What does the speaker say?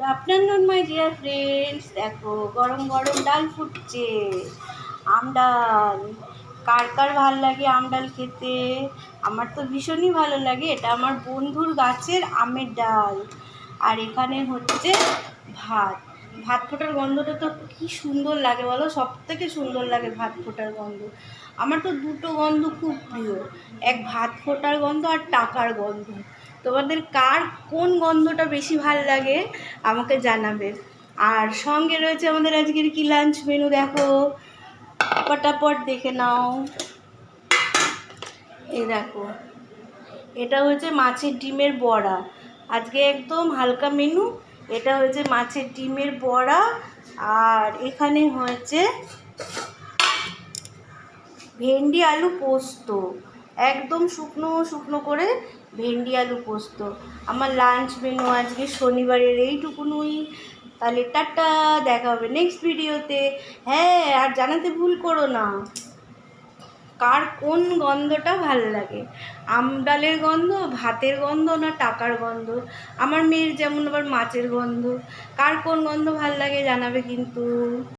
Afternoon my dear friends. देखो गरम गरम डाल फुटছে आम डाल। কার কার ভালো লাগে আম ডাল খেতে? আমার তো ভীষণই ভালো লাগে। এটা আমার বন্ধুর গাছের আমের ডাল। আর এখানে হচ্ছে ভাত। ভাত ফোটার গন্ধটা তো কি সুন্দর লাগে বলো, সব থেকে সুন্দর লাগে ভাত ফোটার গন্ধ। আমার তো দুটো গন্ধ খুব প্রিয়, এক ভাত ফোটার গন্ধ আর টাকার গন্ধ। তোমাদের কার কোন গন্ধটা বেশি ভাল লাগে আমাকে জানাবে। আর সঙ্গে রয়েছে আমাদের আজকের কি লাঞ্চ মেনু, দেখো পটাপট দেখে নাও। এই দেখো, এটা হচ্ছে মাছের ডিমের বড়া। আজকে একদম হালকা মেনু। এটা হচ্ছে মাছের ডিমের বড়া। আর এখানে হয়েছে ভেন্ডি আলু পোস্ত, একদম শুকনো শুকনো করে ভেন্ডি আলু পোস্ত। আমার লাঞ্চ মেনু আজকে শনিবারের এইটুকুনই। তাহলে টাটা, দেখা হবে নেক্সট ভিডিওতে। হ্যাঁ, আর জানাতে ভুল করো না কার কোন গন্ধটা ভাল লাগে, আম ডালের গন্ধ, ভাতের গন্ধ না টাকার গন্ধ। আমার মেয়ের যেমন আবার মাছের গন্ধ। কার কোন গন্ধ ভাল লাগে জানাবে কিন্তু।